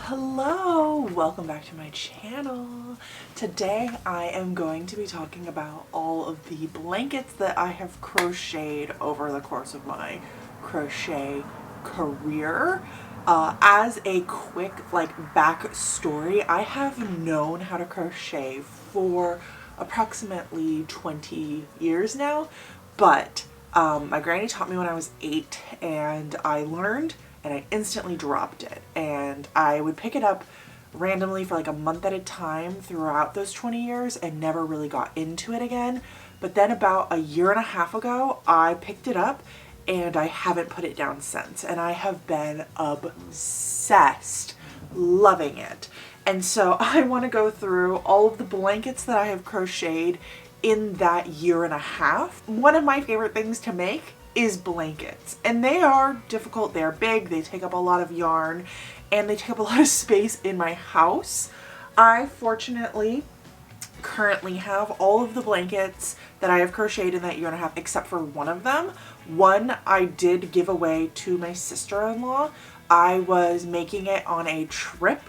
Hello, welcome back to my channel. Today I am going to be talking about all of the blankets that I have crocheted over the course of my crochet career. As a quick backstory, I have known how to crochet for approximately 20 years now, but my granny taught me when I was 8 and I learned and I instantly dropped it, and I would pick it up randomly for like a month at a time throughout those 20 years and never really got into it again. But then about a year and a half ago, I picked it up and I haven't put it down since, and I have been obsessed, loving it. And so I want to go through all of the blankets that I have crocheted in that year and a half. One of my favorite things to make is blankets, and they are difficult. They're big, they take up a lot of yarn, and they take up a lot of space in my house. I fortunately currently have all of the blankets that I have crocheted in that year and a half except for one of them. One I did give away to my sister-in-law. I was making it on a trip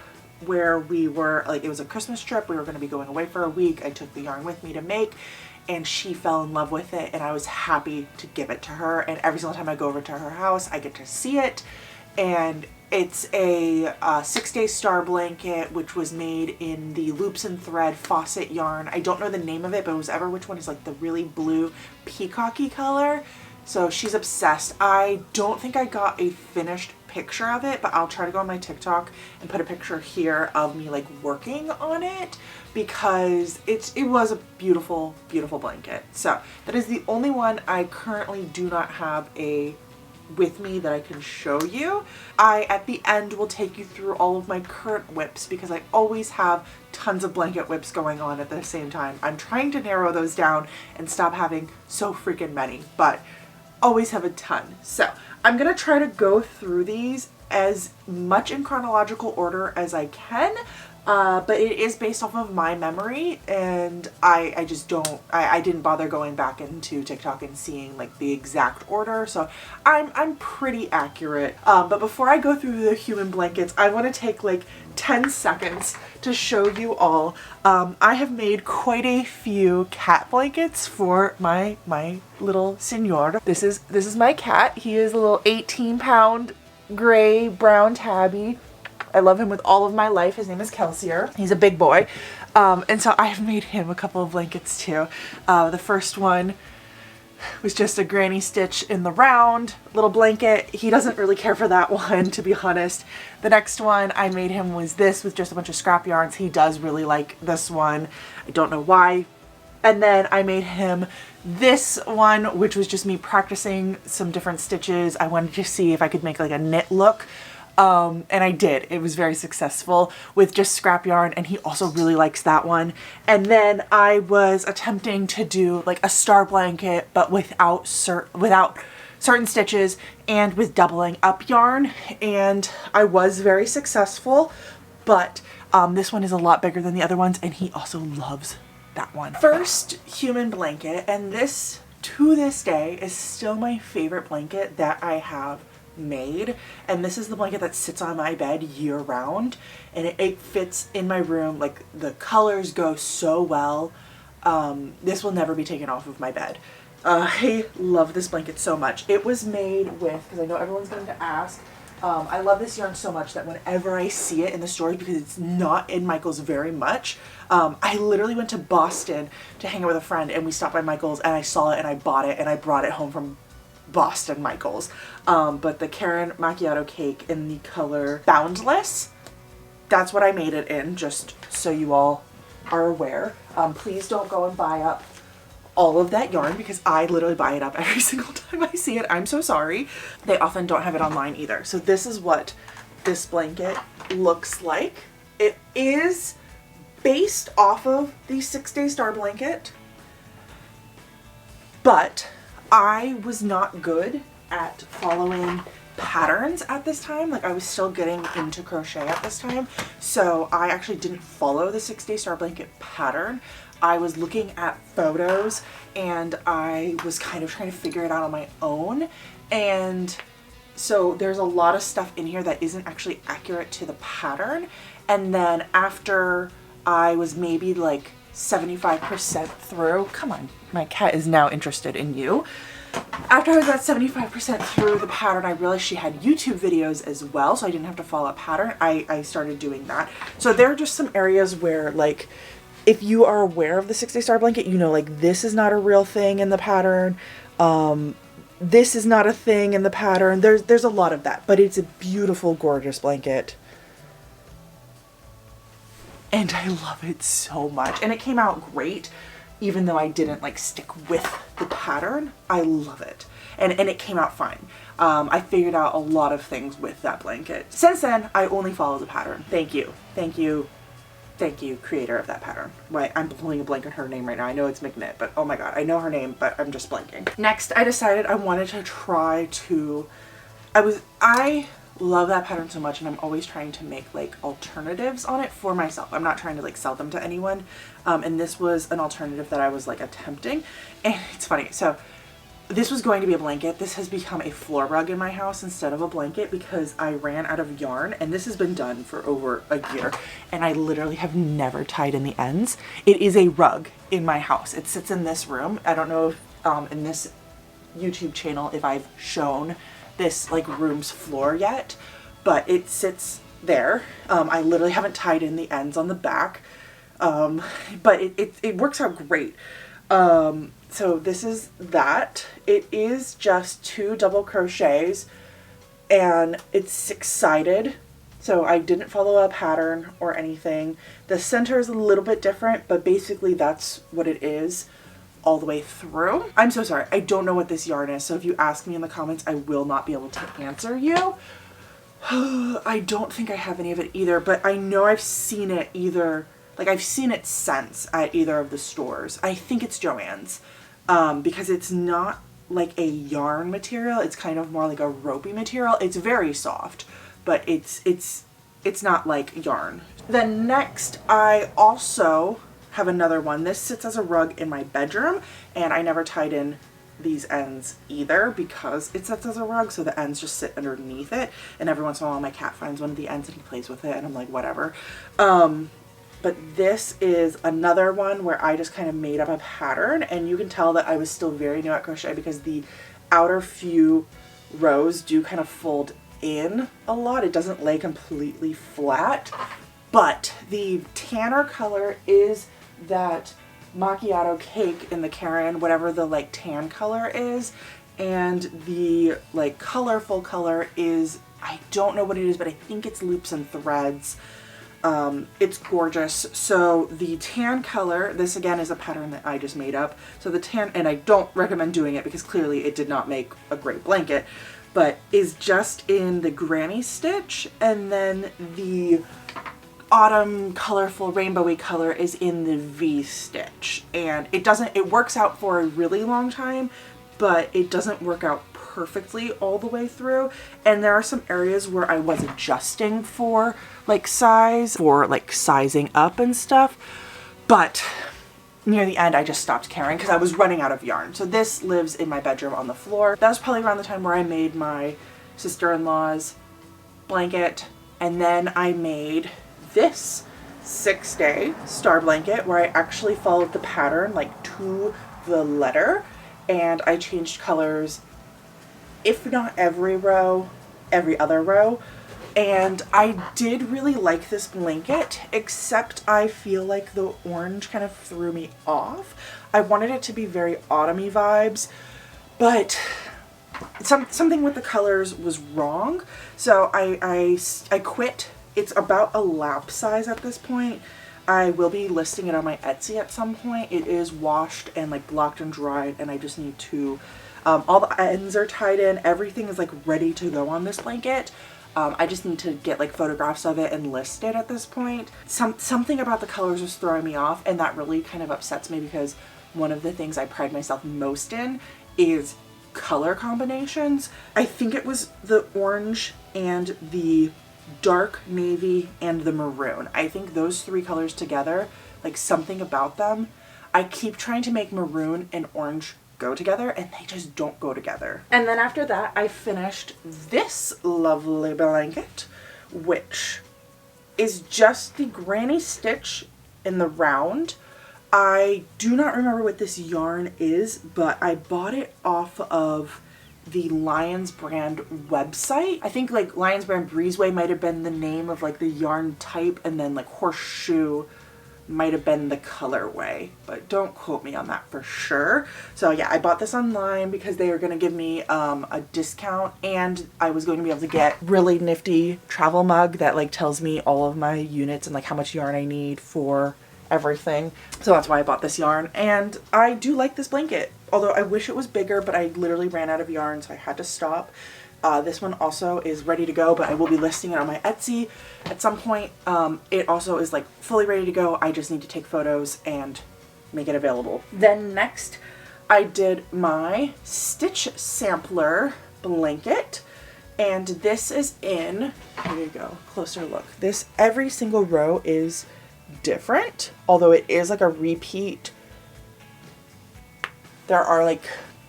where we were, it was a Christmas trip. We were going to be going away for a week. I took the yarn with me to make, and she fell in love with it, and I was happy to give it to her. And every single time I go over to her house, I get to see it. And it's a 6-day star blanket, which was made in the Loops and Thread faucet yarn. I don't know the name of it, but whichever which one is like the really blue peacocky color. So she's obsessed. I don't think I got a finished picture of it, but I'll try to go on my TikTok and put a picture here of me working on it, because it was a beautiful, beautiful blanket. So that is the only one I currently do not have with me that I can show you. I, at the end, will take you through all of my current whips, because I always have tons of blanket whips going on at the same time. I'm trying to narrow those down and stop having so freaking many, but always have a ton. So I'm gonna try to go through these as much in chronological order as I can, but it is based off of my memory, and I just don't, I didn't bother going back into TikTok and seeing the exact order, so I'm pretty accurate. But before I go through the human blankets, I want to take 10 seconds to show you all. I have made quite a few cat blankets for my little senor. This is my cat. He is a little 18-pound gray brown tabby. I love him with all of my life. His name is Kelsier. He's a big boy. And so I have made him a couple of blankets too. The first one was just a granny stitch in the round little blanket. He doesn't really care for that one, to be honest. The next one I made him was this, with just a bunch of scrap yarns. He does really like this one. I don't know why. And then I made him this one, which was just me practicing some different stitches. I wanted to see if I could make a knit look. And I did. It was very successful with just scrap yarn, and he also really likes that one. And then I was attempting to do a star blanket, but without certain stitches and with doubling up yarn, and I was very successful, but this one is a lot bigger than the other ones, and he also loves that one. First human blanket, and this to this day is still my favorite blanket that I have made, and this is the blanket that sits on my bed year round, and it fits in my room. The colors go so well. This will never be taken off of my bed. I love this blanket so much. It was made with, because I know everyone's going to ask, I love this yarn so much that whenever I see it in the stores, because it's not in Michael's very much, I literally went to Boston to hang out with a friend, and we stopped by Michael's, and I saw it and I bought it, and I brought it home from Boston Michael's. But the Karen Macchiato cake in the color Boundless, that's what I made it in, just so you all are aware. Please don't go and buy up all of that yarn, because I literally buy it up every single time I see it. I'm so sorry. They often don't have it online either. So this is what this blanket looks like. It is based off of the 6-day star blanket, but I was not good at following patterns at this time. I was still getting into crochet at this time, so I actually didn't follow the 6-day star blanket pattern. I was looking at photos, and I was kind of trying to figure it out on my own, and So there's a lot of stuff in here that isn't actually accurate to the pattern. And then after I was maybe like 75% through, come on, my cat is now interested in you. After I was at 75% through the pattern, I realized she had YouTube videos as well, so I didn't have to follow a pattern. I started doing that. So there are just some areas where, like, if you are aware of the 6-Day Star Blanket, you know, like, this is not a real thing in the pattern. This is not a thing in the pattern. There's a lot of that, but it's a beautiful, gorgeous blanket. And I love it so much. And it came out great, even though I didn't like stick with the pattern. I love it. And it came out fine. I figured out a lot of things with that blanket. Since then, I only follow the pattern. Thank you. Thank you. Thank you, creator of that pattern. Right, I'm pulling a blank on her name right now. I know it's McKnit, but oh my god, I know her name, but I'm just blanking. Next, I decided I wanted to try to, I love that pattern so much, and I'm always trying to make like alternatives on it for myself. I'm not trying to like sell them to anyone. And this was an alternative that I was like attempting. And it's funny, so this was going to be a blanket. This has become a floor rug in my house instead of a blanket because I ran out of yarn, and this has been done for over a year, and I literally have never tied in the ends. It is a rug in my house. It sits in this room. I don't know if in this YouTube channel if I've shown this like room's floor yet, but it sits there. I literally haven't tied in the ends on the back, but it works out great. So this is that. It is just 2 double crochets, and it's 6-sided. So I didn't follow a pattern or anything. The center is a little bit different, but basically that's what it is all the way through. I'm so sorry. I don't know what this yarn is. So if you ask me in the comments, I will not be able to answer you. I don't think I have any of it either, but I know I've seen it either, like I've seen it since at either of the stores. I think it's Joann's, because it's not like a yarn material. It's kind of more like a ropey material. It's very soft, but it's not like yarn. Then next, I also have another one. This sits as a rug in my bedroom, and I never tied in these ends either because it sits as a rug, so the ends just sit underneath it, and every once in a while my cat finds one of the ends and he plays with it, and I'm like, whatever. But this is another one where I just kind of made up a pattern, and you can tell that I was still very new at crochet because the outer few rows do kind of fold in a lot. It doesn't lay completely flat, but the tanner color is that macchiato cake in the Caron, whatever the like tan color is, and the like colorful color is, I don't know what it is, but I think it's loops and threads. It's gorgeous. So the tan color, this again is a pattern that I just made up. So the tan, and I don't recommend doing it because clearly it did not make a great blanket, but is just in the granny stitch, and then the autumn colorful rainbowy color is in the V stitch. And it works out for a really long time, but it doesn't work out perfectly all the way through. And there are some areas where I was adjusting for like size, for like sizing up and stuff, but near the end I just stopped caring because I was running out of yarn. So this lives in my bedroom on the floor. That was probably around the time where I made my sister-in-law's blanket, and then I made this 6-Day Star Blanket where I actually followed the pattern like to the letter, and I changed colors, if not every row, every other row. And I did really like this blanket, except I feel like the orange kind of threw me off. I wanted it to be very autumny vibes, but something with the colors was wrong. So I quit. It's about a lap size at this point. I will be listing it on my Etsy at some point. It is washed and like blocked and dried, and I just need to, all the ends are tied in. Everything is like ready to go on this blanket. I just need to get like photographs of it and list it at this point. Something about the colors was throwing me off, and that really kind of upsets me because one of the things I pride myself most in is color combinations. I think it was the orange and the dark navy and the maroon. I think those 3 colors together, like something about them. I keep trying to make maroon and orange go together, and they just don't go together. And then after that, I finished this lovely blanket, which is just the granny stitch in the round. I do not remember what this yarn is, but I bought it off of the Lions Brand website. I think like Lions Brand Breezeway might have been the name of like the yarn type, and then like Horseshoe might have been the colorway, but don't quote me on that for sure. So yeah, I bought this online because they were going to give me a discount, and I was going to be able to get really nifty travel mug that like tells me all of my units and like how much yarn I need for everything. So that's why I bought this yarn, and I do like this blanket, although I wish it was bigger, but I literally ran out of yarn, so I had to stop. This one also is ready to go, but I will be listing it on my Etsy at some point. It also is like fully ready to go. I just need to take photos and make it available. Then next, I did my stitch sampler blanket, and this is in, here you go, closer look. This, every single row is different, although it is like a repeat. There are like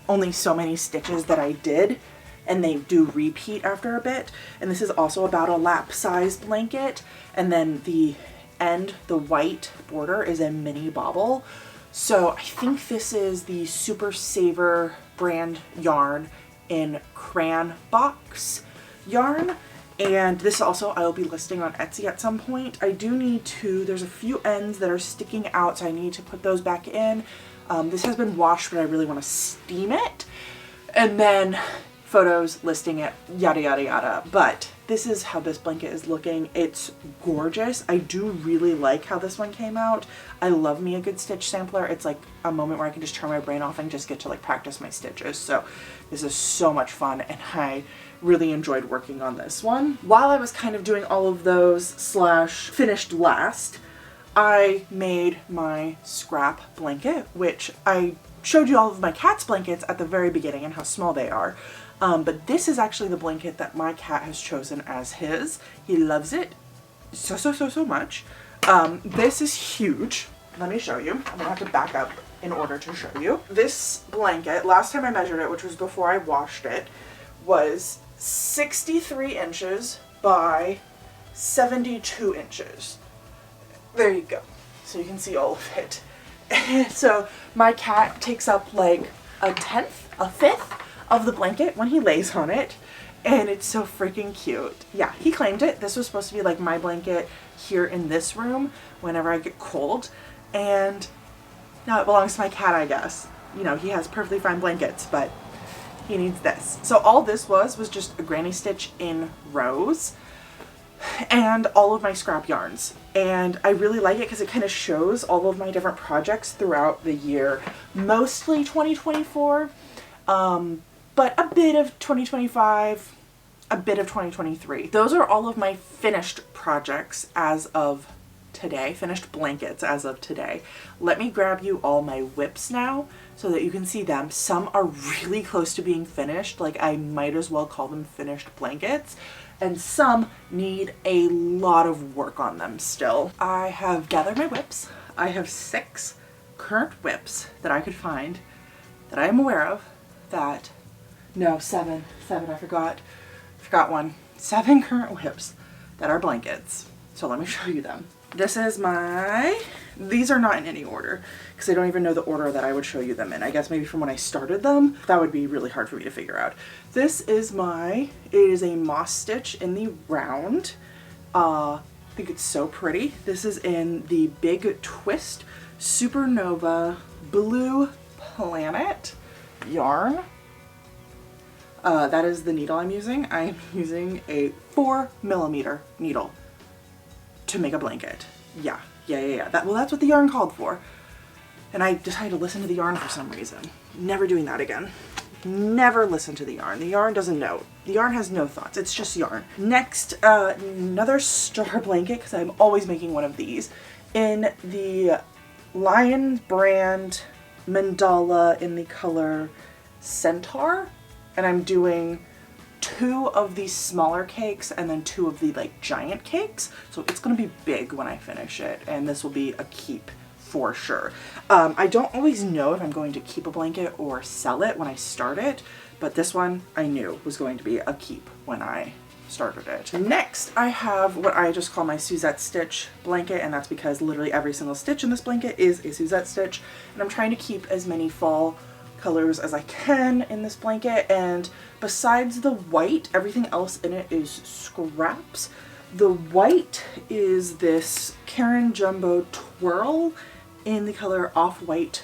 only so many stitches that I did, and they do repeat after a bit. And this is also about a lap size blanket, and then the end, the white border, is a mini bobble. So I think this is the Super Saver brand yarn in crayon box yarn. And this also I will be listing on Etsy at some point. I do need to, there's a few ends that are sticking out, so I need to put those back in. This has been washed, but I really want to steam it. And then photos, listing it, yada yada yada. But this is how this blanket is looking. It's gorgeous. I do really like how this one came out. I love me a good stitch sampler. It's like a moment where I can just turn my brain off and just get to like practice my stitches. So this is so much fun, and I really enjoyed working on this one. While I was kind of doing all of those slash finished last, I made my scrap blanket, which I showed you all of my cat's blankets at the very beginning and how small they are. But this is actually the blanket that my cat has chosen as his. He loves it so much. This is huge. Let me show you. I'm gonna have to back up in order to show you. This blanket, last time I measured it, which was before I washed it, was 63 inches by 72 inches. There you go. So you can see all of it. So my cat takes up like a fifth of the blanket when he lays on it, and it's so freaking cute. Yeah, he claimed it. This was supposed to be like my blanket here in this room whenever I get cold, and now it belongs to my cat, I guess. You know, he has perfectly fine blankets, but he needs this. So all this was just a granny stitch in rows and all of my scrap yarns. And I really like it because it kind of shows all of my different projects throughout the year. Mostly 2024, but a bit of 2025, a bit of 2023. Those are all of my finished projects as of today, finished blankets as of today. Let me grab you all my whips now so that you can see them. Some are really close to being finished, like I might as well call them finished blankets, and some need a lot of work on them still. I have gathered my whips. I have 6 current whips that I could find that I am aware of that, no, 7, I forgot one. 7 current whips that are blankets. So let me show you them. This is these are not in any order because I don't even know the order that I would show you them in. I guess maybe from when I started them, that would be really hard for me to figure out. This is it is a moss stitch in the round. I think it's so pretty. This is in the Big Twist Supernova Blue Planet yarn. That is the needle I'm using. I'm using a 4mm needle to make a blanket. Yeah. That's what the yarn called for. And I decided to listen to the yarn for some reason. Never doing that again. Never listen to the yarn. The yarn doesn't know. The yarn has no thoughts. It's just yarn. Next, another star blanket, because I'm always making one of these, in the Lions Brand mandala in the color Centaur. And I'm doing 2 of these smaller cakes and then 2 of the like giant cakes. So it's going to be big when I finish it, and this will be a keep for sure. I don't always know if I'm going to keep a blanket or sell it when I start it, but this one I knew was going to be a keep when I started it. Next, I have what I just call my Suzette stitch blanket, and that's because literally every single stitch in this blanket is a Suzette stitch, and I'm trying to keep as many fall colors as I can in this blanket. And besides the white, everything else in it is scraps. The white is this Caron Jumbo Twirl in the color Off-White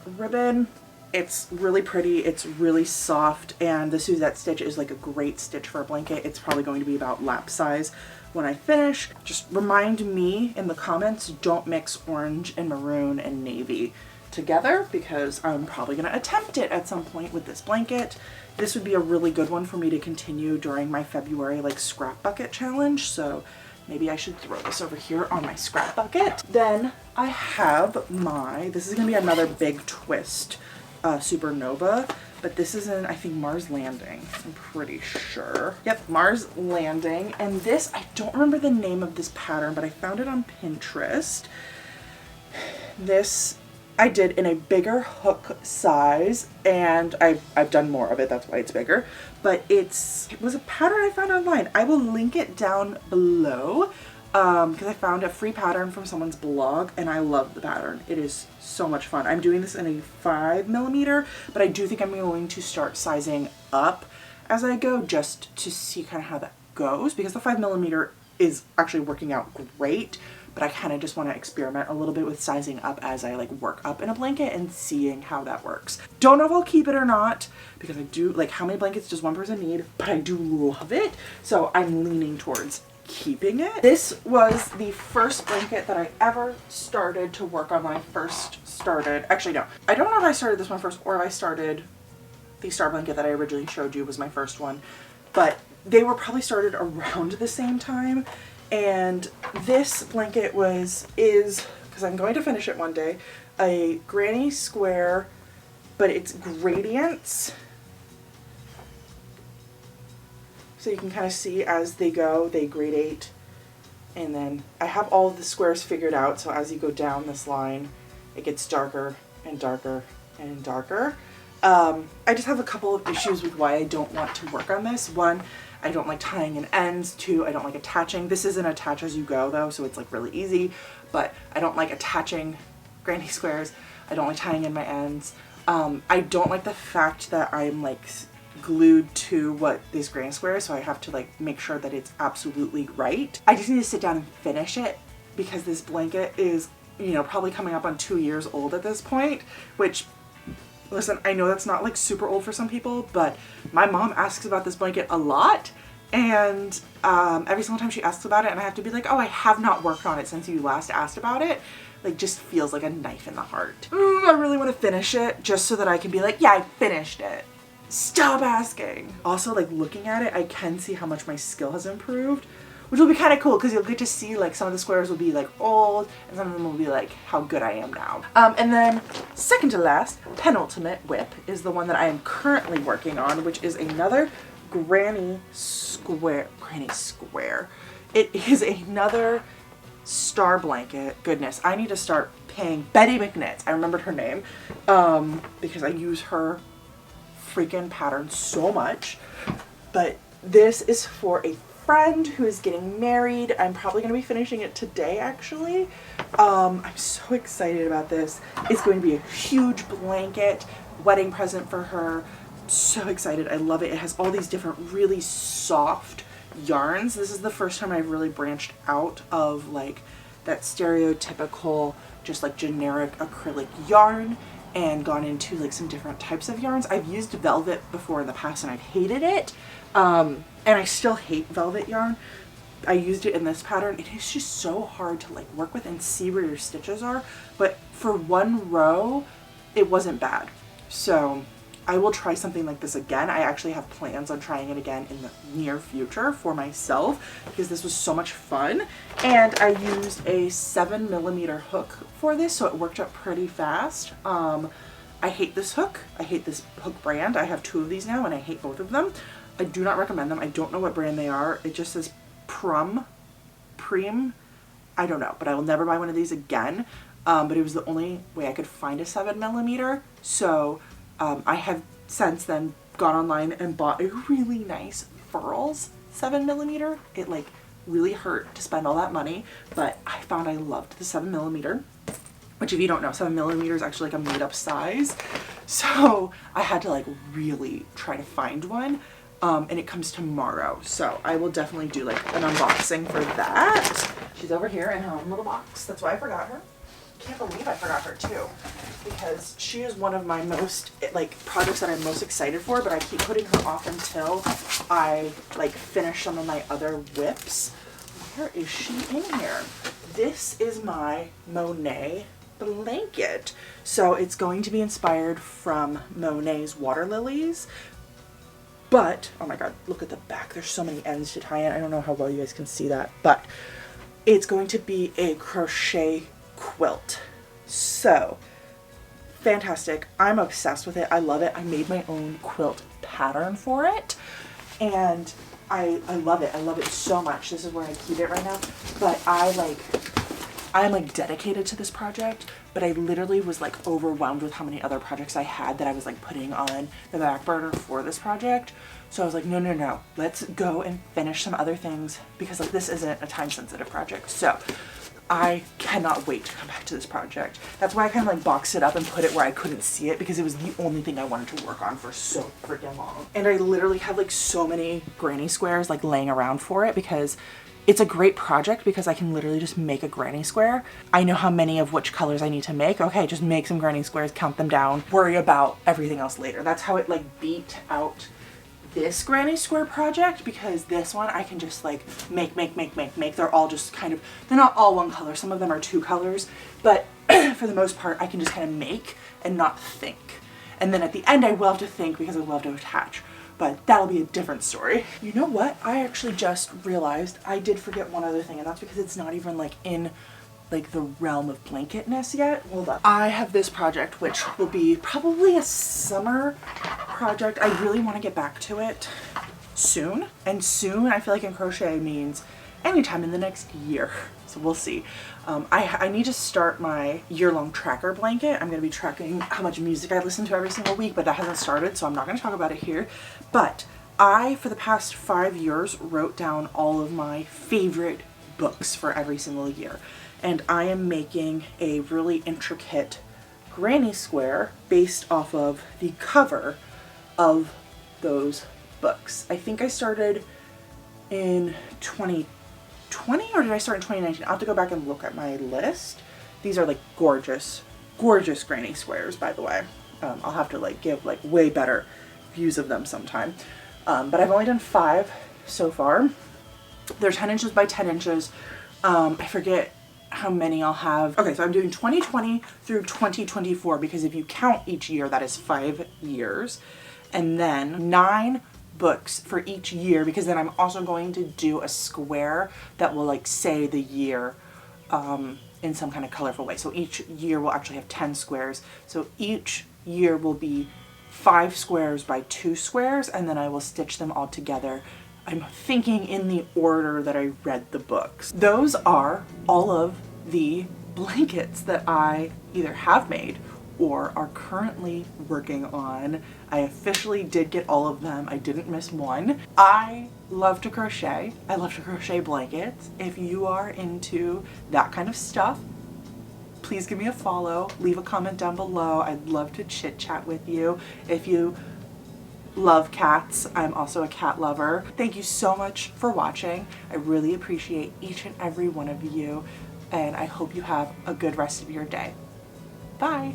Ribbon. It's really pretty, it's really soft, and the Suzette stitch is like a great stitch for a blanket. It's probably going to be about lap size when I finish. Just remind me in the comments, don't mix orange and maroon and navy together, because I'm probably going to attempt it at some point with this blanket. This would be a really good one for me to continue during my February like scrap bucket challenge, so maybe I should throw this over here on my scrap bucket. Then I have my, this is going to be another big twist, Supernova, but this is in, I think, Mars Landing. I'm pretty sure. Yep, Mars Landing. And this, I don't remember the name of this pattern, but I found it on Pinterest. This I did in a bigger hook size, and I've done more of it, that's why it's bigger, but it was a pattern I found online. I will link it down below because I found a free pattern from someone's blog, and I love the pattern. It is so much fun. I'm doing this in a 5mm, but I do think I'm going to start sizing up as I go, just to see kind of how that goes, because the 5mm is actually working out great, but I kind of just want to experiment a little bit with sizing up as I like work up in a blanket and seeing how that works. Don't know if I'll keep it or not, because I do, like, how many blankets does one person need? But I do love it, so I'm leaning towards keeping it. This was the first blanket that I ever started to work on when I first started. Actually, no. I don't know if I started this one first or if I started the star blanket that I originally showed you was my first one, but they were probably started around the same time. And this blanket is, because I'm going to finish it one day, a granny square, but it's gradients. So you can kind of see as they go, they gradate. And then I have all of the squares figured out, so as you go down this line, it gets darker and darker and darker. I just have a couple of issues with why I don't want to work on this. One, I don't like tying in ends. Two, I don't like attaching. This is an attach as you go though, so it's like really easy, but I don't like attaching granny squares. I don't like tying in my ends. I don't like the fact that I'm like glued to what these granny squares, so I have to like make sure that it's absolutely right. I just need to sit down and finish it, because this blanket is, you know, probably coming up on 2 years old at this point, which, listen, I know that's not like super old for some people, but my mom asks about this blanket a lot, and every single time she asks about it and I have to be like, oh, I have not worked on it since you last asked about it, like, just feels like a knife in the heart. I really want to finish it just so that I can be like, yeah, I finished it. Stop asking. Also, like, looking at it, I can see how much my skill has improved, which will be kind of cool, because you'll get to see like some of the squares will be like old and some of them will be like how good I am now. And then second to last, penultimate whip is the one that I am currently working on, which is another granny square. It is another star blanket. Goodness, I need to start paying Betty McKnits. I remembered her name because I use her freaking pattern so much. But this is for a friend who is getting married. I'm probably going to be finishing it today, actually. I'm so excited about this. It's going to be a huge blanket, wedding present for her. So excited. I love it. It has all these different really soft yarns. This is the first time I've really branched out of like that stereotypical just like generic acrylic yarn and gone into like some different types of yarns. I've used velvet before in the past and I've hated it. And I still hate velvet yarn. I used it in this pattern. It is just so hard to like work with and see where your stitches are. But for one row, it wasn't bad. So I will try something like this again. I actually have plans on trying it again in the near future for myself because this was so much fun. And I used a 7mm hook for this, so it worked up pretty fast. I hate this hook. I hate this hook brand. I have 2 of these now and I hate both of them. I do not recommend them. I don't know what brand they are. It just says Prem. I don't know, but I will never buy one of these again. but it was the only way I could find a 7mm. So I have since then gone online and bought a really nice Furls 7mm. It like really hurt to spend all that money, but I found I loved the 7mm, which if you don't know, 7mm is actually like a made up size. So I had to like really try to find one. And it comes tomorrow. So I will definitely do like an unboxing for that. She's over here in her own little box. That's why I forgot her. Can't believe I forgot her too, because she is one of my most like projects that I'm most excited for, but I keep putting her off until I like finish some of my other whips. Where is she in here? This is my Monet blanket. So it's going to be inspired from Monet's Water Lilies. But, oh my god, look at the back. There's so many ends to tie in. I don't know how well you guys can see that, but it's going to be a crochet quilt. So, fantastic. I'm obsessed with it. I love it. I made my own quilt pattern for it, and I love it. I love it so much. This is where I keep it right now. But I'm like dedicated to this project, but I literally was like overwhelmed with how many other projects I had that I was like putting on the back burner for this project. So I was like, no, let's go and finish some other things, because like this isn't a time sensitive project. So I cannot wait to come back to this project. That's why I kind of like boxed it up and put it where I couldn't see it, because it was the only thing I wanted to work on for so freaking long. And I literally have like so many granny squares like laying around for it, because it's a great project because I can literally just make a granny square. I know how many of which colors I need to make. Okay, just make some granny squares, count them down, worry about everything else later. That's how it like beat out this granny square project, because this one I can just like make. They're all just kind of, they're not all one color. Some of them are two colors, but for the most part I can just kind of make and not think. And then at the end I will have to think, because I love to attach. But that'll be a different story. You know what? I actually just realized I did forget one other thing, and that's because it's not even like in like the realm of blanketness yet. Hold up. I have this project, which will be probably a summer project. I really want to get back to it soon. And soon, I feel like in crochet means anytime in the next year. So we'll see. I need to start my year-long tracker blanket. I'm going to be tracking how much music I listen to every single week, but that hasn't started, so I'm not going to talk about it here. But I, for the past 5 years, wrote down all of my favorite books for every single year. And I am making a really intricate granny square based off of the cover of those books. I think I started in 2020, or did I start in 2019? I'll have to go back and look at my list. These are like gorgeous, gorgeous granny squares, by the way. I'll have to like give like way better views of them sometime. But I've only done 5 so far. They're 10 inches by 10 inches. I forget how many I'll have. Okay, so I'm doing 2020 through 2024, because if you count each year, that is 5 years. And then 9 books for each year, because then I'm also going to do a square that will like say the year in some kind of colorful way. So each year will actually have 10 squares. So each year will be 5 squares by 2 squares, and then I will stitch them all together. I'm thinking in the order that I read the books. Those are all of the blankets that I either have made or are currently working on. I officially did get all of them. I didn't miss one. I love to crochet. I love to crochet blankets. If you are into that kind of stuff, please give me a follow. Leave a comment down below. I'd love to chit chat with you. If you love cats, I'm also a cat lover. Thank you so much for watching. I really appreciate each and every one of you, and I hope you have a good rest of your day. Bye.